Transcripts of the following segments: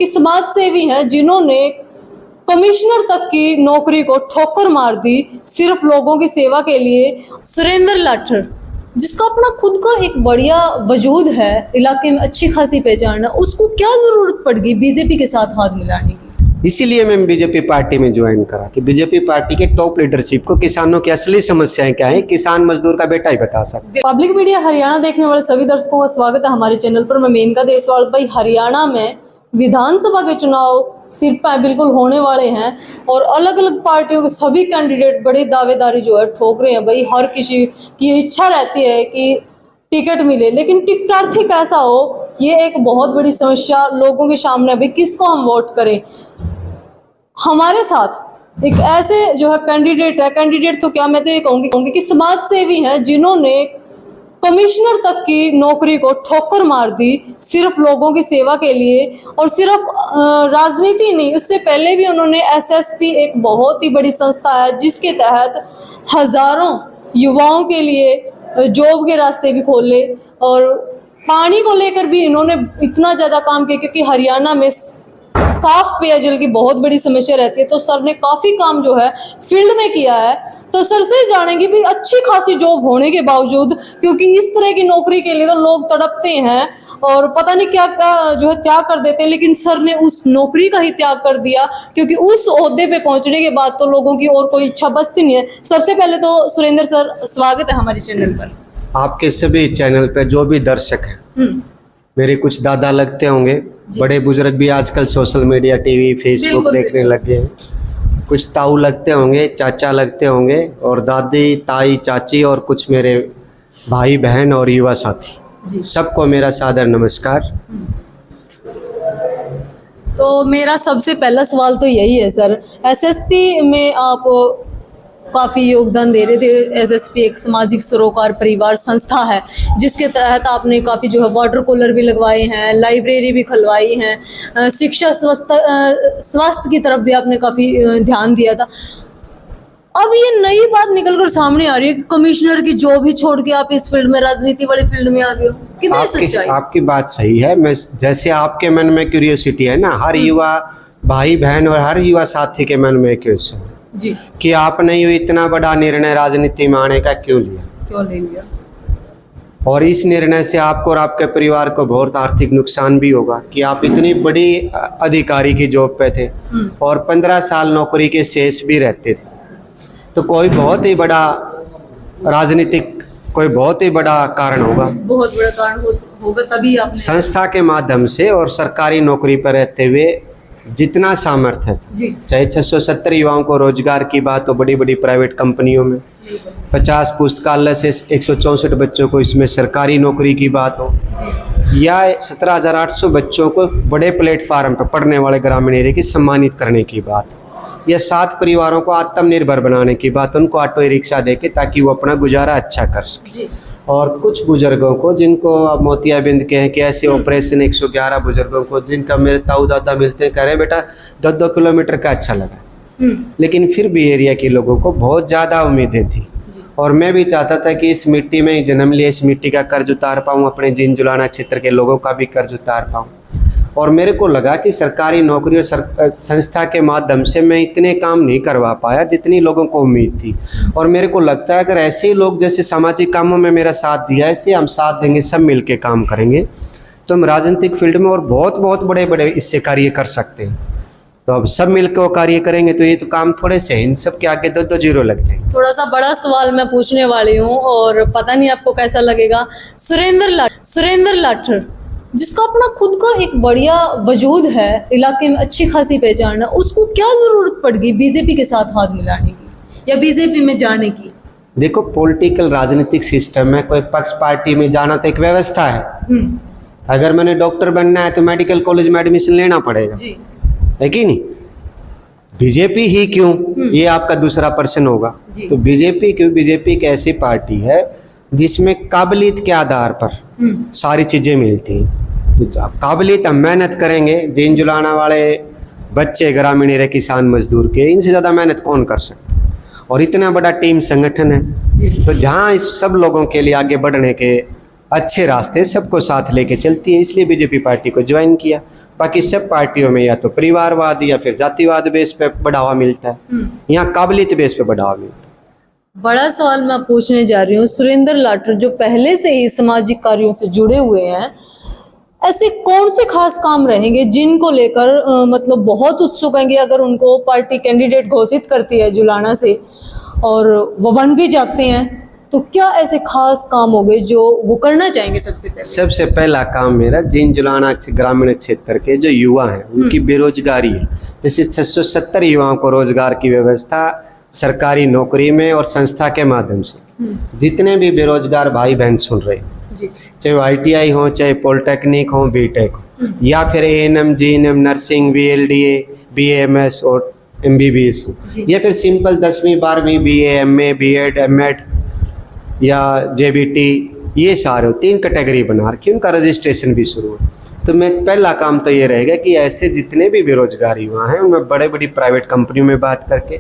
कि समाज सेवी हैं जिन्होंने कमिश्नर तक की नौकरी को ठोकर मार दी सिर्फ लोगों की सेवा के लिए। सुरेंद्र लाठर, जिसका अपना खुद का एक बढ़िया वजूद है, इलाके में अच्छी खासी पहचान है, उसको क्या जरूरत पड़ गई बीजेपी के साथ हाथ मिलाने की? इसीलिए मैं बीजेपी पार्टी में ज्वाइन करा कि बीजेपी पार्टी के टॉप लीडरशिप को किसानों की असली समस्याएं क्या है किसान मजदूर का बेटा ही बता सकते। पब्लिक मीडिया हरियाणा देखने वाले सभी दर्शकों का स्वागत है हमारे चैनल पर। मैं मेनका देसवाल। भाई, हरियाणा में विधानसभा के चुनाव सिर पे बिल्कुल होने वाले हैं और अलग अलग पार्टियों के सभी कैंडिडेट बड़ी दावेदारी जो है ठोक रहे हैं। भाई, हर किसी की इच्छा रहती है कि टिकट मिले, लेकिन टिकटार्थी कैसा हो, ये एक बहुत बड़ी समस्या लोगों के सामने है। भाई, किसको हम वोट करें? हमारे साथ एक ऐसे जो है कैंडिडेट तो क्या, मैं तो ये कहूंगी कि समाज सेवी हैं जिन्होंने कमिश्नर तक की नौकरी को ठोकर मार दी सिर्फ लोगों की सेवा के लिए। और सिर्फ राजनीति नहीं, उससे पहले भी उन्होंने एसएसपी, एक बहुत ही बड़ी संस्था है जिसके तहत हजारों युवाओं के लिए जॉब के रास्ते भी खोले। और पानी को लेकर भी इन्होंने इतना ज़्यादा काम किया क्योंकि हरियाणा में साफ पेयजल की बहुत बड़ी समस्या रहती है। तो सर ने काफी काम जो है फील्ड में किया है। तो सर से जानेंगे भी अच्छी खासी जॉब होने के बावजूद, क्योंकि इस तरह की नौकरी के लिए तो लोग तड़पते हैं और पता नहीं क्या क्या जो है त्याग कर देते हैं, लेकिन सर ने उस नौकरी का ही त्याग कर दिया क्योंकि उस ओहदे पे पहुंचने के बाद तो लोगों की और कोई इच्छा बचती नहीं है। सबसे पहले तो सुरेंद्र सर, स्वागत है हमारे चैनल पर। आपके सभी चैनल पे जो भी दर्शक हैं, मेरे कुछ दादा लगते होंगे, बड़े बुजुर्ग भी आजकल सोशल मीडिया, टीवी, फेसबुक देखने लग गए हैं। कुछ ताऊ लगते होंगे, चाचा लगते होंगे, और दादी, ताई, चाची, और कुछ मेरे भाई बहन और युवा साथी, सबको मेरा सादर नमस्कार। तो मेरा सबसे पहला सवाल तो यही है सर, एसएसपी में आप काफ़ी योगदान दे रहे थे। एसएसपी एक सामाजिक सरोकार परिवार संस्था है जिसके तहत आपने काफ़ी जो है वाटर कूलर भी लगवाए हैं, लाइब्रेरी भी खुलवाई हैं, शिक्षा स्वास्थ्य की तरफ भी आपने काफ़ी ध्यान दिया था। अब ये नई बात निकलकर सामने आ रही है कि कमिश्नर की जॉब ही छोड़ के आप इस फील्ड में, राजनीति वाली फील्ड में आ गए हो। कितनी सच्चाई? आपकी बात सही है। मैं जैसे आपके मन में क्यूरियोसिटी है ना, हर युवा भाई बहन और हर युवा साथी के मन में क्वेश्चन जी कि आपने ये इतना बड़ा निर्णय राजनीति में आने का क्यों ले लिया, और इस निर्णय से आपको और आपके परिवार को बहुत आर्थिक नुकसान भी होगा कि आप इतनी बड़ी अधिकारी की जॉब पे थे और 15 साल नौकरी के शेष भी रहते थे। तो कोई बहुत ही बड़ा राजनीतिक, कोई बहुत ही बड़ा कारण होगा, बहुत बड़ा कारण होगा, तभी आप संस्था के माध्यम से और सरकारी नौकरी पर रहते हुए जितना सामर्थ्य था, चाहे 670 युवाओं को रोजगार की बात हो बड़ी बड़ी प्राइवेट कंपनियों में, 50 पुस्तकालय से 164 बच्चों को इसमें सरकारी नौकरी की बात हो, या 17,800 बच्चों को बड़े प्लेटफार्म पर पढ़ने वाले ग्रामीण एरिया की सम्मानित करने की बात हो, या 7 परिवारों को आत्मनिर्भर बनाने की बात, उनको ऑटो रिक्शा देके ताकि वो अपना गुजारा अच्छा कर सके, और कुछ बुजुर्गों को जिनको अब मोतियाबिंद के हैं कि ऐसे ऑपरेशन 111 बुजुर्गों को जिनका मेरे ताऊ दादा मिलते हैं, कह रहे बेटा 2-2 किलोमीटर का अच्छा लगा, लेकिन फिर भी एरिया के लोगों को बहुत ज़्यादा उम्मीदें थी। और मैं भी चाहता था कि इस मिट्टी में ही जन्म लिया, इस मिट्टी का कर्ज उतार पाऊँ, अपने जिन जुलाना क्षेत्र के लोगों का भी कर्ज उतार पाऊँ। और मेरे को लगा कि सरकारी नौकरी और संस्था के माध्यम से मैं इतने काम नहीं करवा पाया जितनी लोगों को उम्मीद थी। और मेरे को लगता है अगर ऐसे ही लोग जैसे सामाजिक कामों में मेरा साथ दिया, ऐसे हम साथ देंगे, सब मिल के काम करेंगे, तो हम राजनीतिक फील्ड में और बहुत बहुत बड़े बड़े इससे कार्य कर सकते हैं। तो अब सब मिलकर वो कार्य करेंगे तो ये तो काम थोड़े से हैं, इन सब के आगे 2-2 जीरो लग जाएंगे। थोड़ा सा बड़ा सवाल मैं पूछने वाली हूँ और पता नहीं आपको कैसा लगेगा। सुरेंद्र लाठर, जिसका अपना खुद का एक बढ़िया वजूद है, इलाके में अच्छी खासी पहचान है, उसको क्या जरूरत पड़ गई बीजेपी के साथ हाथ मिलाने की या बीजेपी में जाने की? देखो, पॉलिटिकल राजनीतिक सिस्टम में कोई पक्ष पार्टी में जाना तो एक व्यवस्था है। अगर मैंने डॉक्टर बनना है तो मेडिकल कॉलेज में एडमिशन लेना पड़ेगा, है कि नहीं? बीजेपी ही क्यों, ये आपका दूसरा प्रश्न होगा। तो बीजेपी क्यों? बीजेपी एक ऐसी पार्टी है जिसमें काबिलियत के आधार पर सारी चीजें मिलती हैं। तो काबिलियत, हम मेहनत करेंगे, जिन जुलाना वाले बच्चे ग्रामीण एरिया किसान मजदूर के, इनसे ज़्यादा मेहनत कौन कर सकता? और इतना बड़ा टीम संगठन है, तो जहाँ इस सब लोगों के लिए आगे बढ़ने के अच्छे रास्ते सबको साथ लेके चलती है, इसलिए बीजेपी पार्टी को ज्वाइन किया। बाकी सब पार्टियों में या तो परिवारवाद या फिर जातिवाद बेस पे बढ़ावा मिलता है, यहाँ काबिलियत बेस पे बढ़ावा मिलता है। बड़ा सवाल मैं पूछने जा रही हूँ, सुरेंद्र लाठर जो पहले से ही सामाजिक कार्यों से जुड़े हुए हैं, ऐसे कौन से खास काम रहेंगे जिनको लेकर मतलब बहुत उत्सुक हैं कि अगर उनको पार्टी कैंडिडेट घोषित करती है जुलाना से और वो बन भी जाते हैं, तो क्या ऐसे खास काम होंगे जो वो करना चाहेंगे? सबसे पहला काम मेरा जिन जुलाना ग्रामीण क्षेत्र के जो युवा हैं उनकी बेरोजगारी है, जैसे 670 युवाओं को रोजगार की व्यवस्था सरकारी नौकरी में और संस्था के माध्यम से, जितने भी बेरोजगार भाई बहन सुन रहे हैं, चाहे वो ITI हो, चाहे पॉलिटेक्निक हो, बीटेक हो, या फिर ANM, GNM, nursing, VLDA, BAMS और MBBS हो, या फिर सिंपल 10वीं 12वीं BA, MA, B.Ed, M.Ed या JBT, ये सारे हो, 3 कैटेगरी बना रखी, उनका रजिस्ट्रेशन भी शुरू है। तो मैं पहला काम तो ये रहेगा कि ऐसे जितने भी बेरोजगार युवा हैं उनमें बड़े बड़ी प्राइवेट कंपनियों में बात करके,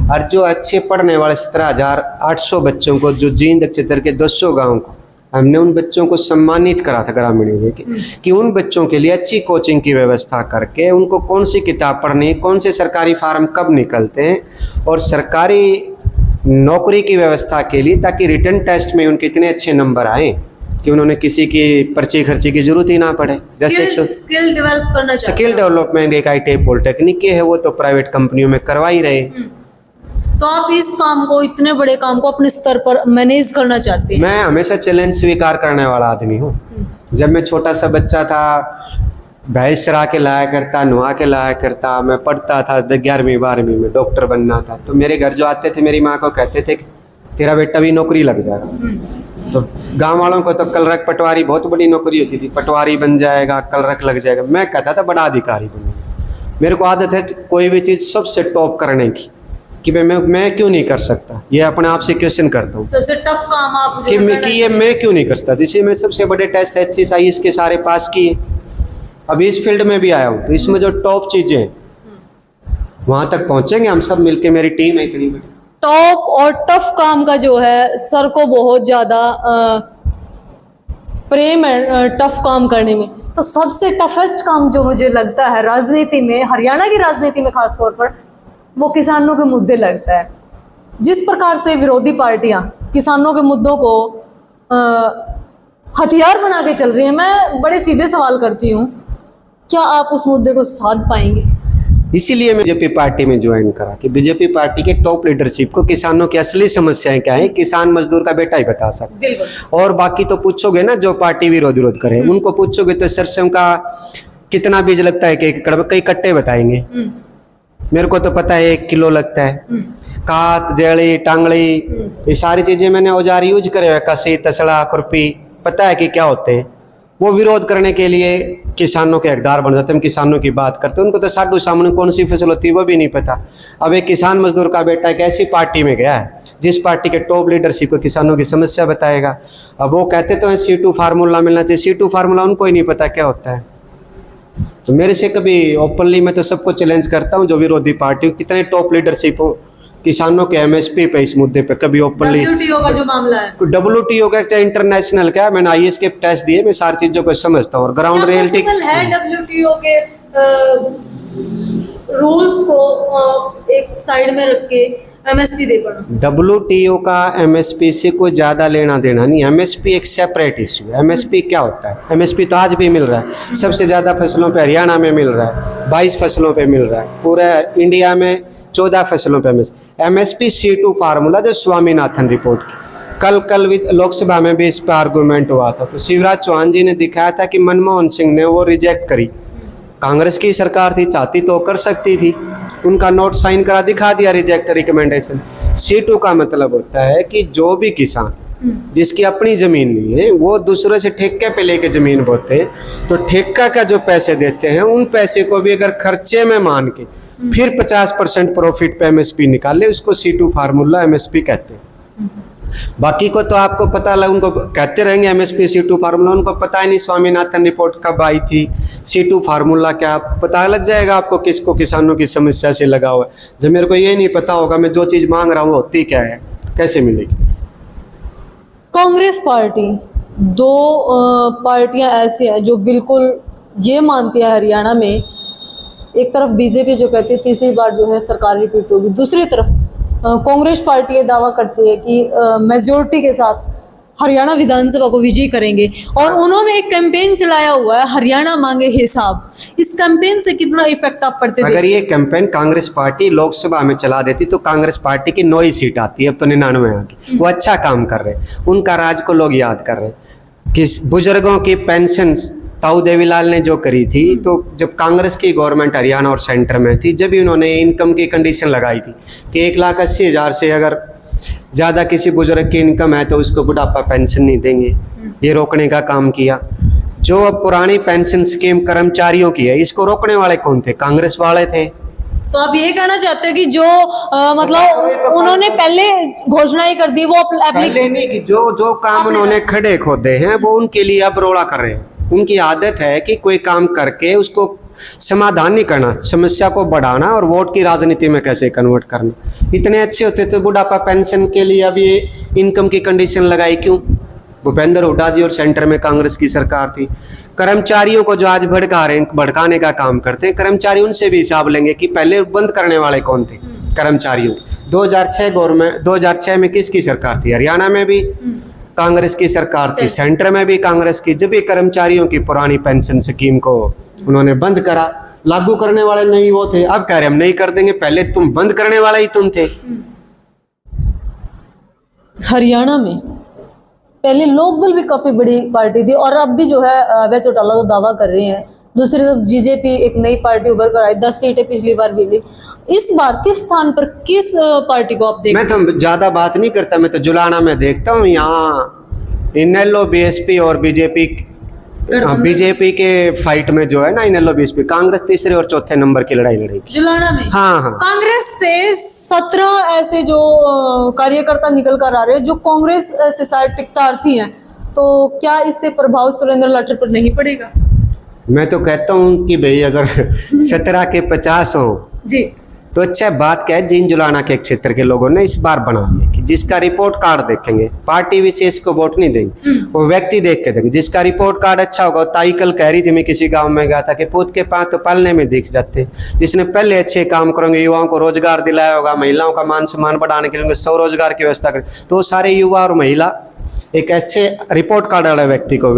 और जो अच्छे पढ़ने वाले 17,800 बच्चों को, जो जींद क्षेत्र के 200 गाँव को हमने उन बच्चों को सम्मानित करा था ग्रामीण एरिया के, कि उन बच्चों के लिए अच्छी कोचिंग की व्यवस्था करके उनको कौन सी किताब पढ़नी है, कौन से सरकारी फार्म कब निकलते हैं, और सरकारी नौकरी की व्यवस्था के लिए, ताकि रिटन टेस्ट में उनके इतने अच्छे नंबर आए कि उन्होंने किसी की पर्ची खर्ची की जरूरत ही ना पड़े। जैसे स्किल डेवलप करना चाहिए, स्किल डेवलपमेंट एक ITI पॉलिटेक्निक की है, वो तो प्राइवेट कंपनियों में करवा ही रहे। तो आप इस काम को, इतने बड़े काम को अपने स्तर पर मैनेज करना चाहते हैं? मैं हमेशा चैलेंज स्वीकार करने वाला आदमी हूँ। जब मैं छोटा सा बच्चा था, भैंस चरा के लाया करता, नुहा के लाया करता, मैं पढ़ता था 11वीं 12वीं में, डॉक्टर बनना था, तो मेरे घर जो आते थे मेरी माँ को कहते थे कि तेरा बेटा भी नौकरी लग जाएगा। तो गांव वालों को तो कलरक पटवारी बहुत बड़ी नौकरी होती थी, पटवारी बन जाएगा, कलरक लग जाएगा, मैं कहता था बड़ा अधिकारी बनेगा। मेरे को आदत है कोई भी चीज़ सबसे टॉप करने की, कि मैं क्यों नहीं कर सकता, ये अपने आप से क्वेश्चन करता हूँ। सबसे टफ काम आप कि ये मैं क्यों नहीं कर सकता। जैसे मैं सबसे बड़े टेस्ट HSC IAS के सारे पास किए, अभी इस फील्ड में भी आया हूँ, तो इसमें जो टॉप चीज़ें हैं वहाँ तक पहुँचेंगे हम सब मिलके, मेरी टीम है इतनी बड़ी। टॉप और टफ काम का जो है सर को बहुत ज़्यादा प्रेम है टफ काम करने में। तो सबसे टफेस्ट काम जो मुझे लगता है राजनीति में, हरियाणा की राजनीति में खास तौर पर, वो किसानों के मुद्दे लगता है। जिस प्रकार से विरोधी पार्टियां किसानों के मुद्दों को हथियार बना के चल रही हैं, मैं बड़े सीधे सवाल करती हूँ, क्या आप उस मुद्दे को साध पाएंगे? इसीलिए मैं बीजेपी पार्टी में ज्वाइन करा, कि बीजेपी पार्टी के टॉप लीडरशिप को किसानों की असली समस्याएं क्या है किसान मजदूर का बेटा ही बता सकता। और बाकी तो पूछोगे ना, जो पार्टी विरोध करे उनको पूछोगे तो सरसों का कितना बीज लगता है, 1 एकड़ में कई कट्टे बताएंगे। मेरे को तो पता है 1 किलो लगता है। कात, जेड़ी, टांगड़ी, ये सारी चीजें मैंने औजार यूज करे हुए, कसी, तसड़ा, खुरपी, पता है कि क्या होते हैं। वो विरोध करने के लिए किसानों के हकदार बन जाते हैं, हम किसानों की बात करते हैं, उनको तो साडू सामने कौन सी फसल होती है वो भी नहीं पता। अब एक किसान मजदूर का बेटा एक ऐसी पार्टी में गया है जिस पार्टी के टॉप लीडरशिप को किसानों की समस्या बताएगा। अब वो कहते तो हैं C2 फार्मूला मिलना चाहिए, C2 फार्मूला उनको ही नहीं पता क्या होता है। तो मेरे से कभी ओपनली मैं तो सबको चैलेंज करता हूँ, जो विरोधी पार्टी कितने टॉप लीडरशिप हो, किसानों के MSP पे, इस मुद्दे पे कभी ओपनली। WTO का जो मामला है, WTO का चाहे इंटरनेशनल का, मैंने IAS के टेस्ट दिए, मैं सारी चीजों को समझता हूँ। और ग्राउंड रियलिटी है WTO के रूल्स को एक साइड में रख के MSP दे पड़ा। WTO का MSP से कोई ज़्यादा लेना देना नहीं। MSP एक सेपरेट इश्यू है। MSP क्या होता है? MSP तो आज भी मिल रहा है, सबसे ज़्यादा फसलों पे हरियाणा में मिल रहा है, 22 फसलों पे मिल रहा है, पूरे इंडिया में 14 फसलों पे MSP C2 फार्मूला, जो स्वामीनाथन रिपोर्ट की कल लोकसभा में भी इस पर आर्गूमेंट हुआ था। तो शिवराज चौहान जी ने दिखाया था कि मनमोहन सिंह ने वो रिजेक्ट करी। कांग्रेस की सरकार थी, चाहती तो कर सकती थी, उनका नोट साइन करा, दिखा दिया रिजेक्ट रिकमेंडेशन। C2 का मतलब होता है कि जो भी किसान जिसकी अपनी जमीन नहीं है, वो दूसरे से ठेके पे लेके जमीन बोते हैं, तो ठेका का जो पैसे देते हैं उन पैसे को भी अगर खर्चे में मान के फिर 50% प्रॉफिट पे MSP निकाले, उसको C2 फार्मूला MSP कहते हैं। बाकी को तो आपको पता लगा, उनको कहते रहेंगे MSP C2 फार्मूला, उनको पता ही नहीं स्वामीनाथन रिपोर्ट कब आई थी, C2 फार्मूला क्या, पता लग जाएगा आपको किसको किसानों की समस्या से लगा हुआ है। जब मेरे को ये नहीं पता होगा मैं जो चीज़ मांग रहा हूँ होती क्या है, कैसे मिलेगी? कांग्रेस पार्टी, 2 पार्टियां ऐसी हैं जो बिल्कुल ये मानती है हरियाणा में एक तरफ बीजेपी जो कहती है तीसरी बार जो है सरकार रिपीट होगी, दूसरी तरफ कांग्रेस पार्टी ये दावा करती है कि मेजोरिटी के साथ हरियाणा विधानसभा को विजयी करेंगे। और उन्होंने एक कैंपेन चलाया हुआ है, हरियाणा मांगे हिसाब। इस कैंपेन से कितना इफेक्ट आप पड़ते थे? अगर ये कैंपेन कांग्रेस पार्टी लोकसभा में चला देती तो कांग्रेस पार्टी की 9 ही सीट आती है, अब तो 99 आ गई। वो अच्छा काम कर रहे हैं, उनका राज को लोग याद कर रहे हैं कि बुजुर्गों की पेंशन ताऊ देवीलाल ने जो करी थी, तो जब कांग्रेस की गवर्नमेंट हरियाणा और सेंटर में थी, जब भी उन्होंने इनकम की कंडीशन लगाई थी कि 1,80,000 से अगर ज़्यादा किसी बुजुर्ग की इनकम है तो उसको बुढ़ापा पेंशन नहीं देंगे, ये रोकने का काम किया। जो अब पुरानी पेंशन स्कीम कर्मचारियों की है, इसको रोकने वाले कौन थे? कांग्रेस वाले थे। तो आप ये कहना चाहते हो कि जो मतलब उन्होंने पहले घोषणा ही कर दी, वो पहले नहीं कि जो काम उन्होंने खड़े खोदे हैं वो उनके लिए अब रोड़ा कर रहे हैं। उनकी आदत है कि कोई काम करके उसको समाधान नहीं करना, समस्या को बढ़ाना और वोट की राजनीति में कैसे कन्वर्ट करना। इतने अच्छे होते तो बुढ़ापा पेंशन के लिए अब ये इनकम की कंडीशन लगाई क्यों? भूपेंद्र हुड्डा जी और सेंटर में कांग्रेस की सरकार थी। कर्मचारियों को जो आज भड़काने का काम करते हैं, कर्मचारी उनसे भी हिसाब लेंगे कि पहले बंद करने वाले कौन थे कर्मचारियों। 2006 में किसकी सरकार थी? हरियाणा में भी कांग्रेस की सरकार थी, सेंटर में भी कांग्रेस की। जब भी कर्मचारियों की पुरानी पेंशन स्कीम को उन्होंने बंद करा, लागू करने वाले नहीं वो थे। अब कह रहे हम नहीं कर देंगे, पहले तुम बंद करने वाला ही तुम थे। हरियाणा में पहले लोकदल भी काफी बड़ी पार्टी थी और अब भी जो है अभय चौटाला तो दावा कर रहे हैं। दूसरी तरफ बीजेपी एक नई पार्टी उभर कर आई, 10 सीटें पिछली बार भी ली। इस बार किस स्थान पर किस पार्टी को आप देखते? मैं तो ज्यादा बात नहीं करता, मैं तो जुलाना में देखता हूँ। यहाँ इनेलो बीएसपी और बीजेपी के फाइट में जो है ना, इनेलो बीएसपी, कांग्रेस तीसरे और चौथे नंबर की लड़ाई लड़ेगी जुलाना में। हाँ। कांग्रेस से 17 ऐसे जो कार्यकर्ता निकल कर आ रहे हैं जो कांग्रेस से शायद टिकटार्थी हैं, तो क्या इससे प्रभाव सुरेंद्र लाठर पर नहीं पड़ेगा? मैं तो कहता हूँ कि भाई अगर 17 के 50 हो जी तो अच्छा बात क्या है, जींद जुलाना के क्षेत्र के लोगों ने इस बार बना लिया कि जिसका रिपोर्ट कार्ड देखेंगे, पार्टी विशेष को वोट नहीं देंगे, वो व्यक्ति देख के देंगे। जिसका रिपोर्ट कार्ड अच्छा होगा, ताई कल कह रही थी, मैं किसी गांव में गया था कि पूत के पांव तो पालने में दिख जाते। जिसने पहले अच्छे काम करेंगे, युवाओं को रोजगार दिलाया होगा, महिलाओं का मान सम्मान बढ़ाने के लिए स्वरोजगार की व्यवस्था करें, तो सारे युवा और महिला एक ऐसे रिपोर्ट कार्ड वाले व्यक्ति को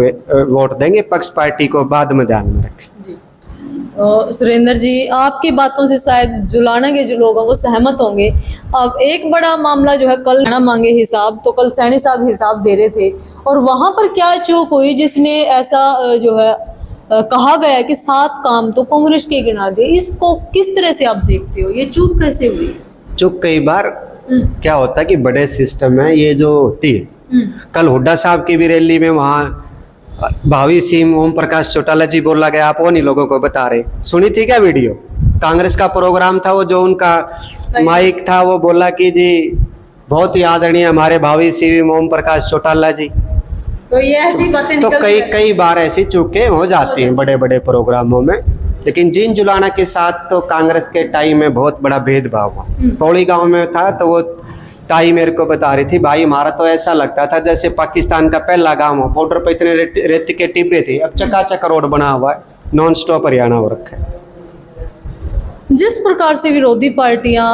वोट देंगे। पक्ष पार्टी को बाद में ध्यान में रखें। सुरेंद्र जी, आपकी बातों से शायद जुलाना के जो लोग हैं वो सहमत होंगे। अब एक बड़ा मामला जो है, कल ना मांगे हिसाब, तो कल सैनी साहब हिसाब दे रहे थे और वहां पर क्या चूक हुई जिसमें ऐसा जो है कहा गया कि 7 काम तो कांग्रेस के गिना दिए। इसको किस तरह से आप देखते हो, ये चूक कैसे हुई? चूक कई बार क्या होता है कि बड़े सिस्टम है ये जो होती है। कल हुड्डा साहब की भी रैली में वहाँ भावी सीएम ओम प्रकाश चौटाला जी बोला गया, आप वो नहीं लोगों को बता रहे। सुनी थी क्या वीडियो? कांग्रेस का प्रोग्राम था, वो जो उनका माइक था वो बोला कि जी बहुत ही आदरणीय हमारे भावी सीएम ओम प्रकाश चौटाला जी। तो ये ऐसी बातें तो कई बार ऐसी चूकें हो जाती हैं बड़े बड़े प्रोग्रामों में। लेकिन जींद जुलाना के साथ तो कांग्रेस के टाइम में बहुत बड़ा भेदभाव हुआ। पौड़ी गाँव में था तो वो ताई मेरे को बता रही थी, भाई हमारा तो ऐसा लगता था जैसे पाकिस्तान का पहला गांव हो, बॉर्डर पर इतने रेत के टिब्बे थे, अब चकाचक रोड बना हुआ है, नॉन स्टॉप हरियाणा हो रखा है। जिस प्रकार से विरोधी पार्टियां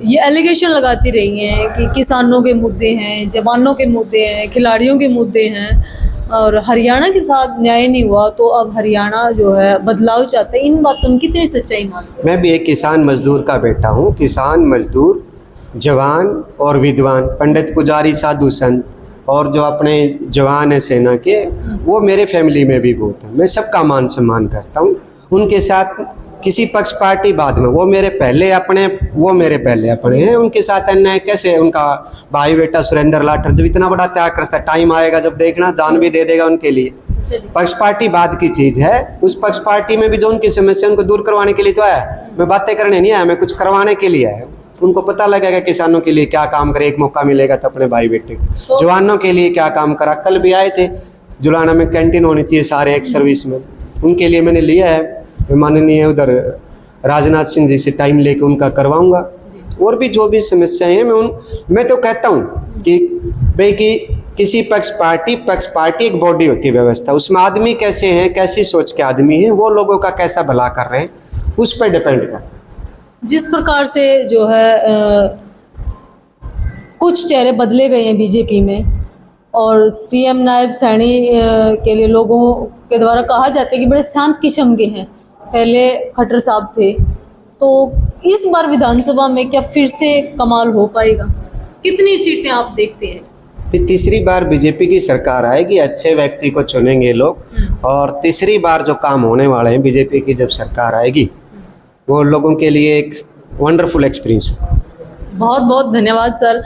ये एलिगेशन लगाती रही हैं कि किसानों के मुद्दे हैं, जवानों के मुद्दे हैं, खिलाड़ियों के मुद्दे हैं और हरियाणा के साथ न्याय नहीं हुआ, तो अब हरियाणा जो है बदलाव चाहते हैं, इन बातों में कितनी सच्चाई मानते हैं? मैं भी एक किसान मजदूर का बेटा हूँ। किसान मजदूर, जवान और विद्वान, पंडित पुजारी साधु संत और जो अपने जवान है सेना के, वो मेरे फैमिली में भी बहुत है। मैं सबका मान सम्मान करता हूँ। उनके साथ किसी पक्ष पार्टी बाद में, वो मेरे पहले अपने हैं। उनके साथ अन्याय कैसे? उनका भाई बेटा सुरेंद्र लाठर जो इतना बड़ा त्याग करता है, टाइम आएगा जब देखना जान भी दे देगा उनके लिए। पक्ष पार्टी बाद की चीज है। उस पक्ष पार्टी में भी जो उनकी समस्या उनको दूर करवाने के लिए तो आया। मैं बातें करने नहीं आया, मैं कुछ करवाने के लिए आया। उनको पता लगेगा किसानों के लिए क्या काम करे, एक मौका मिलेगा तो अपने भाई बेटे को। जवानों के लिए क्या काम करा, कल भी आए थे। जुलाना में कैंटीन होनी चाहिए सारे एक सर्विस में, उनके लिए मैंने लिया है। माननीय उधर राजनाथ सिंह जी से टाइम लेके उनका करवाऊंगा। और भी जो भी समस्याएं हैं मैं तो कहता हूँ कि भाई कि किसी पक्ष पार्टी एक बॉडी होती है व्यवस्था, उसमें आदमी कैसे हैं, कैसी सोच के आदमी हैं, वो लोगों का कैसा भला कर रहे हैं, उस पर डिपेंड करता है। जिस प्रकार से जो है कुछ चेहरे बदले गए हैं बीजेपी में, और सीएम नायब सैनी के लिए लोगों के द्वारा कहा जाता है कि बड़े शांत किस्म के हैं, पहले खट्टर साहब थे, तो इस बार विधानसभा में क्या फिर से कमाल हो पाएगा? कितनी सीटें आप देखते हैं? फिर तीसरी बार बीजेपी की सरकार आएगी, अच्छे व्यक्ति को चुनेंगे लोग, और तीसरी बार जो काम होने वाले हैं बीजेपी की जब सरकार आएगी, वो लोगों के लिए एक वंडरफुल एक्सपीरियंस होगा। बहुत बहुत धन्यवाद सर।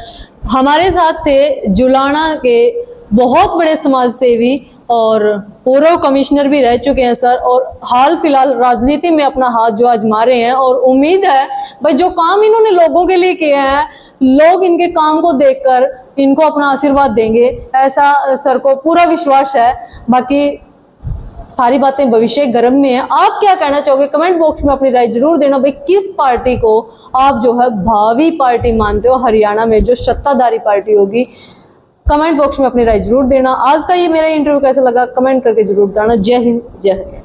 हमारे साथ थे जुलाना के बहुत बड़े समाज सेवी और पूर्व कमिश्नर भी रह चुके हैं सर, और हाल फिलहाल राजनीति में अपना हाथ जो आजमा रहे हैं, और उम्मीद है भाई जो काम इन्होंने लोगों के लिए किया है, लोग इनके काम को देखकर इनको अपना आशीर्वाद देंगे, ऐसा सर को पूरा विश्वास है। बाकी सारी बातें भविष्य गर्म में है। आप क्या कहना चाहोगे? कमेंट बॉक्स में अपनी राय जरूर देना भाई, किस पार्टी को आप जो है भावी पार्टी मानते हो हरियाणा में, जो सत्ताधारी पार्टी होगी। कमेंट बॉक्स में अपनी राय जरूर देना। आज का ये मेरा इंटरव्यू कैसा लगा कमेंट करके जरूर बताना। जय हिंद, जय हरियाणा।